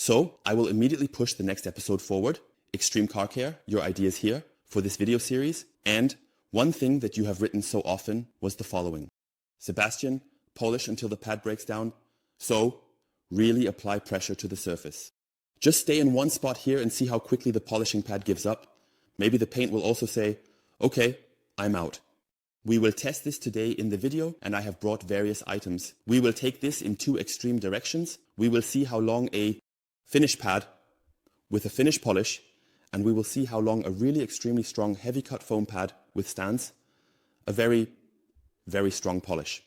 So I will immediately push the next episode forward. Extreme car care, your ideas here for this video series. And one thing that you have written so often was the following. Sebastian, polish until the pad breaks down. So really apply pressure to the surface. Just stay in one spot here and see how quickly the polishing pad gives up. Maybe the paint will also say, okay, I'm out. We will test this today in the video, and I have brought various items. We will take this in two extreme directions. We will see how long a finish pad with a finish polish, and we will see how long a really extremely strong heavy cut foam pad withstands a very, very strong polish.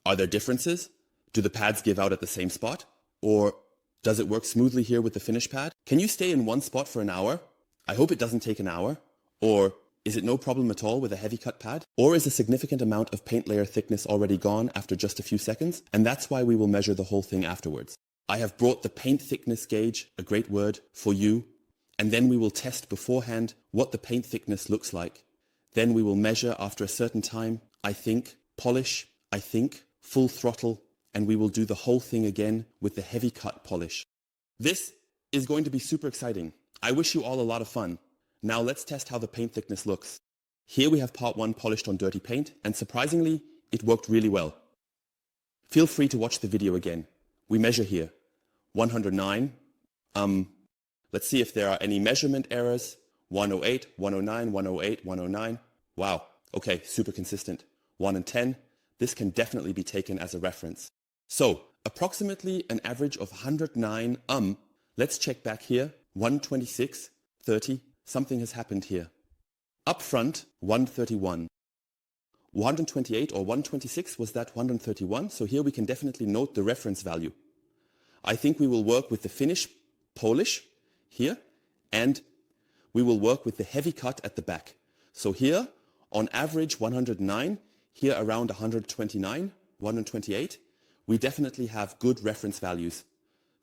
Are there differences? Do the pads give out at the same spot? Or does it work smoothly here with the finish pad? Can you stay in one spot for an hour? I hope it doesn't take an hour. Or is it no problem at all with a heavy cut pad? Or is a significant amount of paint layer thickness already gone after just a few seconds? And that's why we will measure the whole thing afterwards. I have brought the paint thickness gauge, a great word, for you. And then we will test beforehand what the paint thickness looks like. Then we will measure after a certain time, I think, polish, I think, full throttle, and we will do the whole thing again with the heavy cut polish. This is going to be super exciting. I wish you all a lot of fun. Now let's test how the paint thickness looks. Here we have part 1 polished on dirty paint, and surprisingly, it worked really well. Feel free to watch the video again. We measure here. 109. Let's see if there are any measurement errors. 108, 109, 108, 109. Wow. Okay, super consistent. 1 and 10. This can definitely be taken as a reference. So, approximately an average of 109. Let's check back here. 126, 30. Something has happened here. Up front, 131. 128 or 126 was that 131. So here we can definitely note the reference value. I think we will work with the finish polish here, and we will work with the heavy cut at the back. So here, on average 109, here around 129, 128, we definitely have good reference values.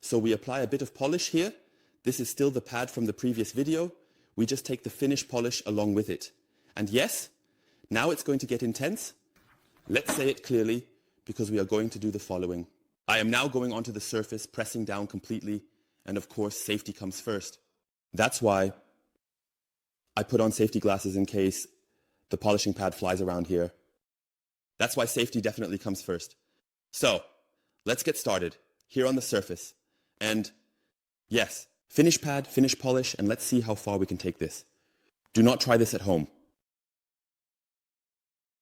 So we apply a bit of polish here. This is still the pad from the previous video. We just take the finish polish along with it. And yes, now it's going to get intense. Let's say it clearly, because we are going to do the following. I am now going onto the surface, pressing down completely, and of course safety comes first. That's why I put on safety glasses in case the polishing pad flies around here. That's why safety definitely comes first. So, let's get started here on the surface. And yes, finish pad, finish polish, and let's see how far we can take this. Do not try this at home.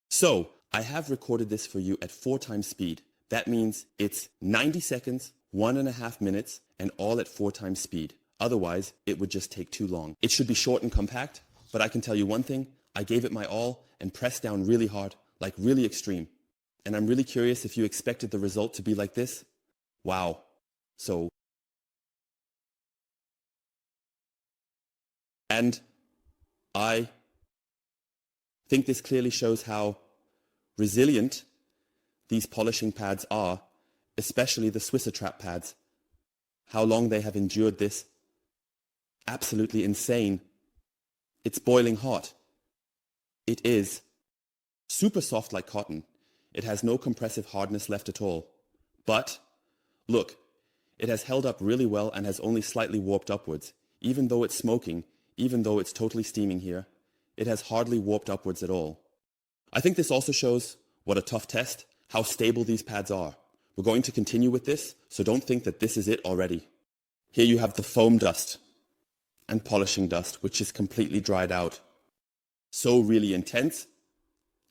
So, I have recorded this for you at 4 times speed. That means it's 90 seconds, 1.5 minutes, and all at 4 times speed. Otherwise, it would just take too long. It should be short and compact, but I can tell you one thing, I gave it my all and pressed down really hard, like really extreme. And I'm really curious if you expected the result to be like this. Wow. So, and I think this clearly shows how resilient these polishing pads are, especially the Svizzer trap pads. How long they have endured this. Absolutely insane. It's boiling hot. It is super soft like cotton. It has no compressive hardness left at all. But, look, it has held up really well and has only slightly warped upwards. Even though it's smoking, even though it's totally steaming here, it has hardly warped upwards at all. I think this also shows what a tough test, how stable these pads are. We're going to continue with this, so don't think that this is it already. Here you have the foam dust and polishing dust, which is completely dried out. So really intense.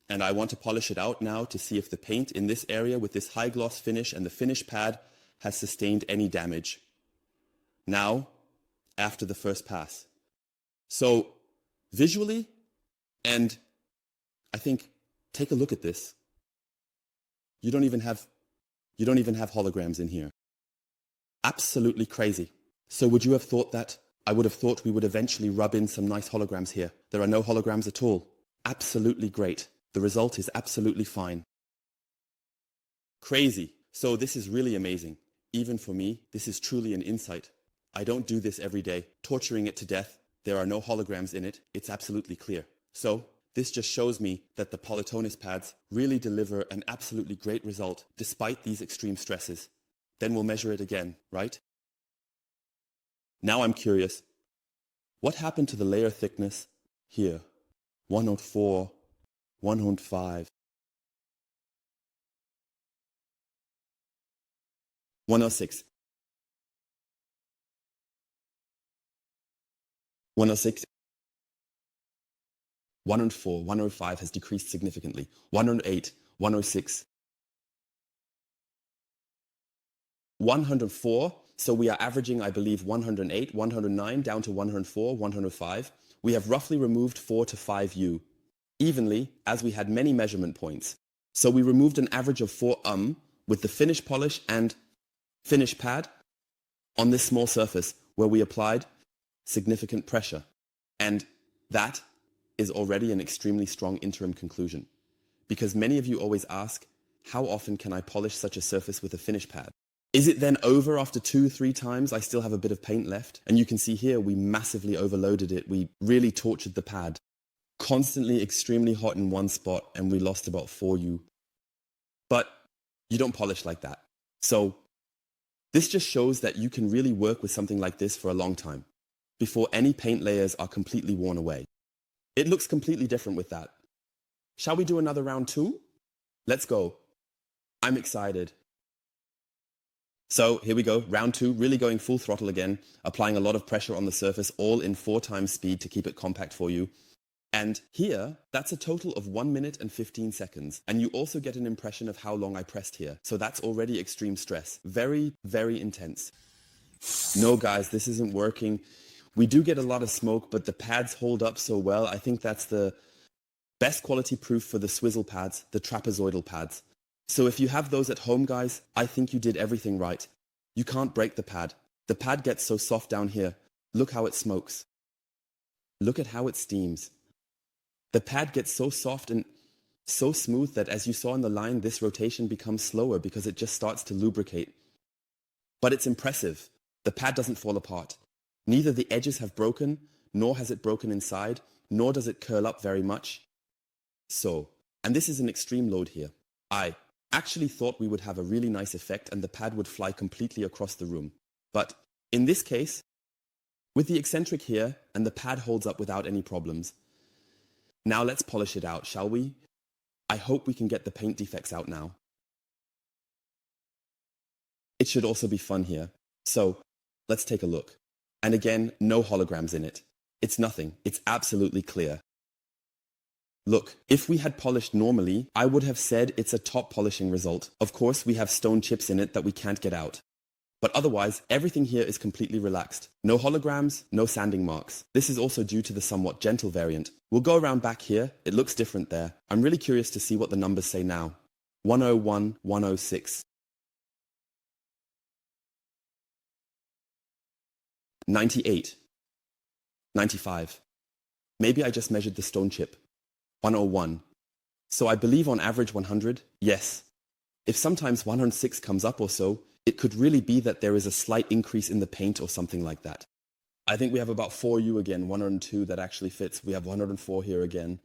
And I want to polish it out now to see if the paint in this area with this high gloss finish and the finish pad has sustained any damage. Now, after the first pass. So, visually, and I think, take a look at this. You don't even have holograms in here. Absolutely crazy. So would you have thought that? I would have thought we would eventually rub in some nice holograms here. There are no holograms at all. Absolutely great. The result is absolutely fine. Crazy. So this is really amazing. Even for me, this is truly an insight. I don't do this every day, torturing it to death. There are no holograms in it. It's absolutely clear. So this just shows me that the Polytonus pads really deliver an absolutely great result despite these extreme stresses. Then we'll measure it again, right? Now I'm curious, what happened to the layer thickness here? 104, 105, 106. 106, 104, 105 has decreased significantly. 108, 106, 104. So we are averaging, I believe, 108, 109 down to 104, 105. We have roughly removed 4 to 5 U evenly as we had many measurement points. So we removed an average of 4 with the finish polish and finish pad on this small surface where we applied significant pressure. And that is already an extremely strong interim conclusion. Because many of you always ask, how often can I polish such a surface with a finish pad? Is it then over after 2-3 times? I still have a bit of paint left. And you can see here, we massively overloaded it. We really tortured the pad. Constantly extremely hot in one spot, and we lost about 4 U. But you don't polish like that. So this just shows that you can really work with something like this for a long time before any paint layers are completely worn away. It looks completely different with that. Shall we do another round 2? Let's go. I'm excited. So here we go, round 2, really going full throttle again, applying a lot of pressure on the surface, all in 4 times speed to keep it compact for you. And here, that's a total of 1 minute and 15 seconds. And you also get an impression of how long I pressed here. So that's already extreme stress. Very, very intense. No guys, this isn't working. We do get a lot of smoke, but the pads hold up so well. I think that's the best quality proof for the swizzle pads, the trapezoidal pads. So if you have those at home, guys, I think you did everything right. You can't break the pad. The pad gets so soft down here. Look how it smokes. Look at how it steams. The pad gets so soft and so smooth that, as you saw in the line, this rotation becomes slower because it just starts to lubricate. But it's impressive. The pad doesn't fall apart. Neither the edges have broken, nor has it broken inside, nor does it curl up very much. So, and this is an extreme load here. I actually thought we would have a really nice effect and the pad would fly completely across the room. But in this case, with the eccentric here, and the pad holds up without any problems. Now let's polish it out, shall we? I hope we can get the paint defects out now. It should also be fun here. So let's take a look. And again, no holograms in it. It's nothing. It's absolutely clear. Look, if we had polished normally, I would have said it's a top polishing result. Of course, we have stone chips in it that we can't get out. But otherwise, everything here is completely relaxed. No holograms, no sanding marks. This is also due to the somewhat gentle variant. We'll go around back here. It looks different there. I'm really curious to see what the numbers say now. 101, 106. 98. 95. Maybe I just measured the stone chip. 101. So I believe on average 100, yes. If sometimes 106 comes up or so, it could really be that there is a slight increase in the paint or something like that. I think we have about 4 U again, 102 that actually fits. We have 104 here again.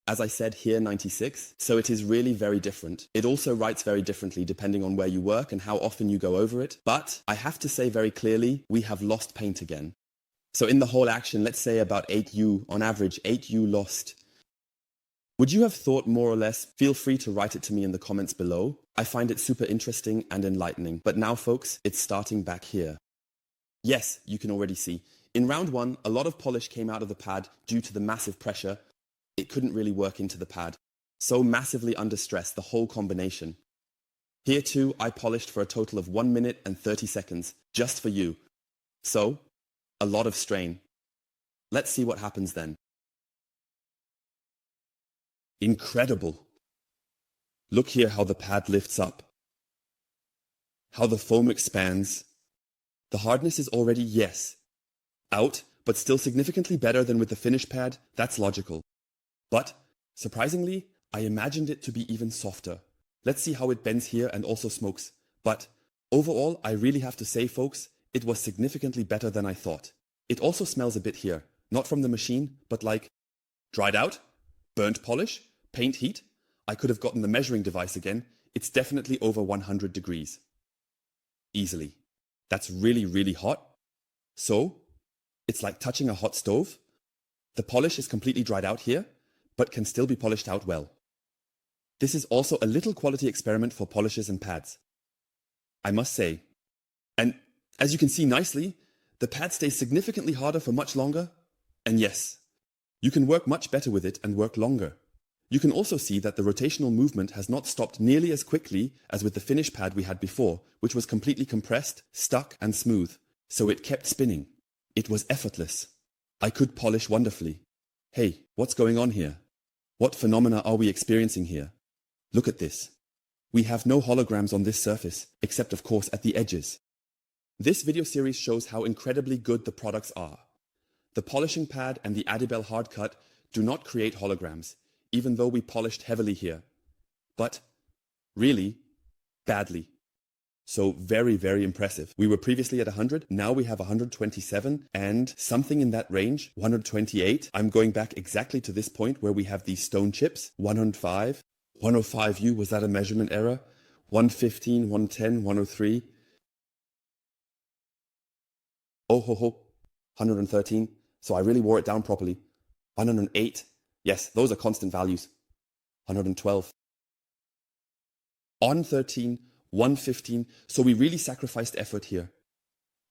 As I said here, 96. So it is really very different. It also writes very differently depending on where you work and how often you go over it. But I have to say very clearly, we have lost paint again. So in the whole action, let's say about 8 U, on average 8 U lost. Would you have thought more or less? Feel free to write it to me in the comments below. I find it super interesting and enlightening. But now folks, it's starting back here. Yes, you can already see. In round 1, a lot of polish came out of the pad due to the massive pressure. It couldn't really work into the pad. So massively under stress, the whole combination. Here too, I polished for a total of 1 minute and 30 seconds, just for you. So, a lot of strain. Let's see what happens then. Incredible. Look here how the pad lifts up. How the foam expands. The hardness is already, yes, out, but still significantly better than with the finish pad. That's logical. But, surprisingly, I imagined it to be even softer. Let's see how it bends here and also smokes. But, overall, I really have to say, folks, it was significantly better than I thought. It also smells a bit here. Not from the machine, but like dried out, burnt polish, paint heat. I could have gotten the measuring device again. It's definitely over 100 degrees. Easily. That's really, really hot. So, it's like touching a hot stove. The polish is completely dried out here, but can still be polished out well. This is also a little quality experiment for polishes and pads, I must say. And as you can see nicely, the pad stays significantly harder for much longer. And yes, you can work much better with it and work longer. You can also see that the rotational movement has not stopped nearly as quickly as with the finish pad we had before, which was completely compressed, stuck and smooth. So it kept spinning. It was effortless. I could polish wonderfully. Hey, what's going on here? What phenomena are we experiencing here? Look at this. We have no holograms on this surface, except of course at the edges. This video series shows how incredibly good the products are. The polishing pad and the ADBL hard cut do not create holograms, even though we polished heavily here. But, really, badly. So very, very impressive. We were previously at 100, now we have 127 and something in that range, 128. I'm going back exactly to this point where we have these stone chips, 105, 105U, was that a measurement error? 115, 110, 103. Oh ho ho, 113. So I really wore it down properly. 108. Yes, those are constant values. 112. On 13, 115. So we really sacrificed effort here.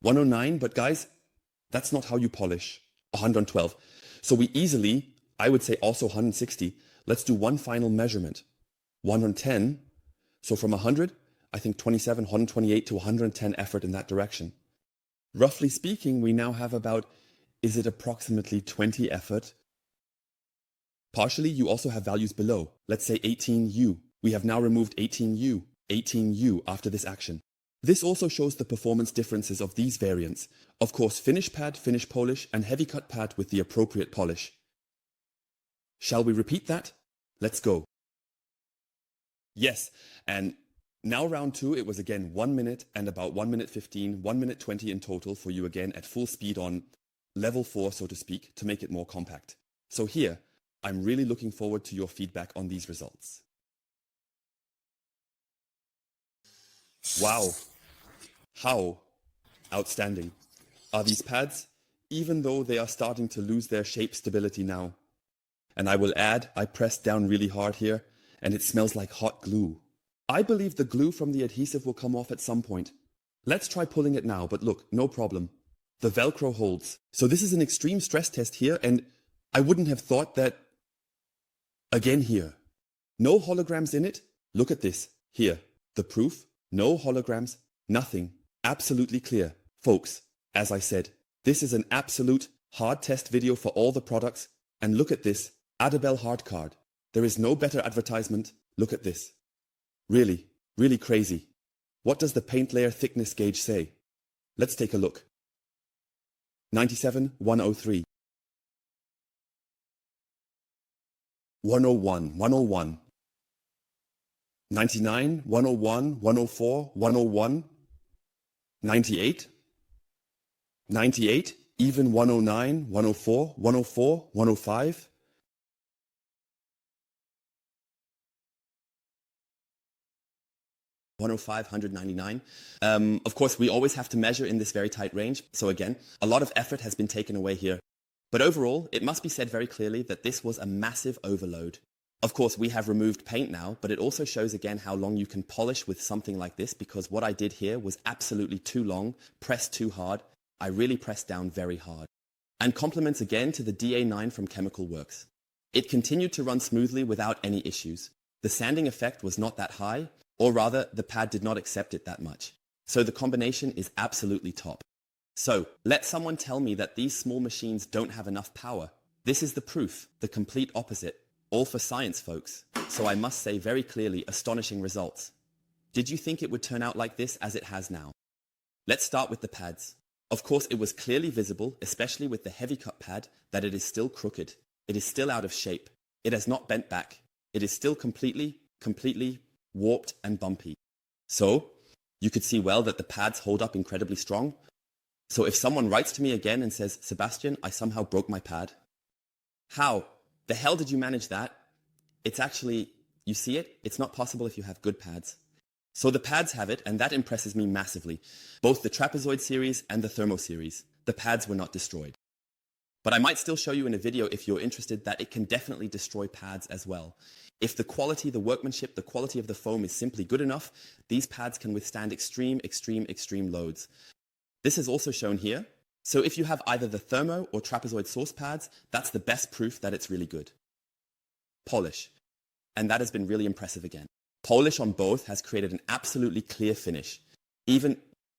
109, but guys, that's not how you polish. 112. So we easily, I would say also 160. Let's do one final measurement. 110. So from 100, I think 27, 128 to 110 effort in that direction. Roughly speaking, we now have about, is it approximately 20 effort? Partially, you also have values below. Let's say 18U. We have now removed 18U after this action. This also shows the performance differences of these variants. Of course, finish pad, finish polish, and heavy cut pad with the appropriate polish. Shall we repeat that? Let's go. Yes, and now round 2, it was again 1 minute and about 1 minute 15, 1 minute 20 in total for you again at full speed on level 4, so to speak, to make it more compact. So here, I'm really looking forward to your feedback on these results. Wow, how outstanding are these pads, even though they are starting to lose their shape stability now. And I will add, I pressed down really hard here, and it smells like hot glue. I believe the glue from the adhesive will come off at some point. Let's try pulling it now, but look, no problem. The Velcro holds. So this is an extreme stress test here, and I wouldn't have thought that. Again here. No holograms in it. Look at this. Here. The proof. No holograms. Nothing. Absolutely clear. Folks, as I said, this is an absolute hard test video for all the products. And look at this. ADBL hard card. There is no better advertisement. Look at this. Really, really crazy. What does the paint layer thickness gauge say? Let's take a look. 97, 103. 101, 101. 99, 101, 104, 101. 98. 98, even 109, 104, 104, 105. 105, 199. Of course, we always have to measure in this very tight range. So again, a lot of effort has been taken away here. But overall, it must be said very clearly that this was a massive overload. Of course, we have removed paint now, but it also shows again how long you can polish with something like this, because what I did here was absolutely too long, pressed too hard. I really pressed down very hard. And compliments again to the DA9 from ChemicalWorkz. It continued to run smoothly without any issues. The sanding effect was not that high, or rather, the pad did not accept it that much. So the combination is absolutely top. So, let someone tell me that these small machines don't have enough power. This is the proof, the complete opposite. All for science, folks. So I must say very clearly, astonishing results. Did you think it would turn out like this as it has now? Let's start with the pads. Of course, it was clearly visible, especially with the heavy cut pad, that it is still crooked. It is still out of shape. It has not bent back. It is still completely warped and bumpy. So, you could see well that the pads hold up incredibly strong. So if someone writes to me again and says, Sebastian, I somehow broke my pad. How the hell did you manage that? It's actually, you see it? It's not possible if you have good pads. So the pads have it, and that impresses me massively. Both the trapezoid series and the thermo series. the pads were not destroyed. But I might still show you in a video, if you're interested, that it can definitely destroy pads as well. If the quality, the workmanship, the quality of the foam is simply good enough, these pads can withstand extreme loads. This is also shown here. So if you have either the thermo or trapezoid source pads, that's the best proof that it's really good. Polish. And that has been really impressive again. Polish on both has created an absolutely clear finish. Even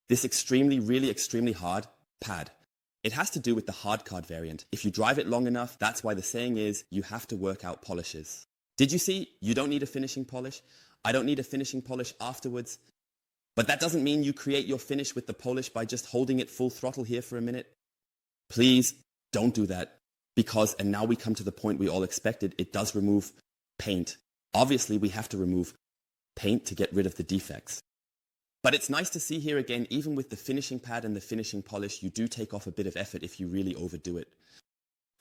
this really extremely hard pad. It has to do with the hard card variant. If you drive it long enough, that's why the saying is, you have to work out polishes. Did you see? You don't need a finishing polish. I don't need a finishing polish afterwards. But that doesn't mean you create your finish with the polish by just holding it full throttle here for a minute. Please don't do that. Because, and now we come to the point we all expected, it does remove paint. Obviously, we have to remove paint to get rid of the defects. But it's nice to see here again, even with the finishing pad and the finishing polish, you do take off a bit of effort if you really overdo it.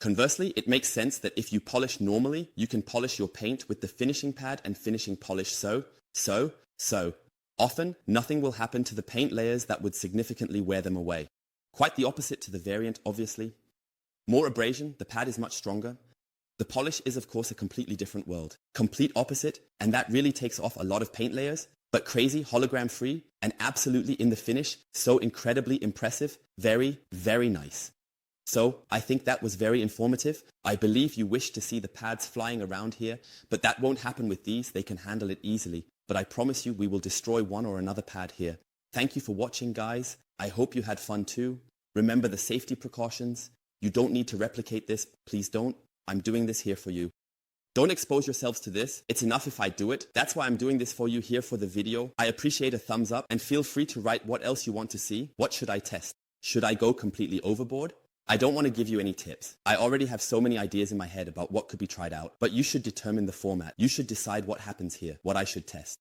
Conversely, it makes sense that if you polish normally, you can polish your paint with the finishing pad and finishing polish so. Often, nothing will happen to the paint layers that would significantly wear them away. Quite the opposite to the variant, obviously. More abrasion, the pad is much stronger. The polish is, of course, a completely different world. Complete opposite, and that really takes off a lot of paint layers. But crazy, hologram-free, and absolutely in the finish, so incredibly impressive, very nice. So, I think that was very informative. I believe you wish to see the pads flying around here, but that won't happen with these, they can handle it easily. But I promise you, we will destroy one or another pad here. Thank you for watching, guys. I hope you had fun too. Remember the safety precautions. You don't need to replicate this, please don't. I'm doing this here for you. Don't expose yourselves to this. It's enough if I do it. That's why I'm doing this for you here for the video. I appreciate a thumbs up and feel free to write what else you want to see. What should I test? Should I go completely overboard? I don't want to give you any tips. I already have so many ideas in my head about what could be tried out, but you should determine the format. You should decide what happens here, what I should test.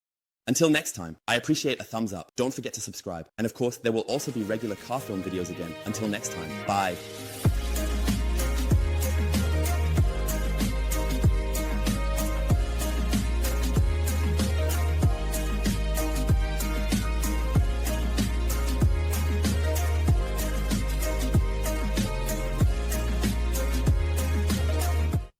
Until next time, I appreciate a thumbs up. Don't forget to subscribe. And of course, there will also be regular car film videos again. Until next time, bye.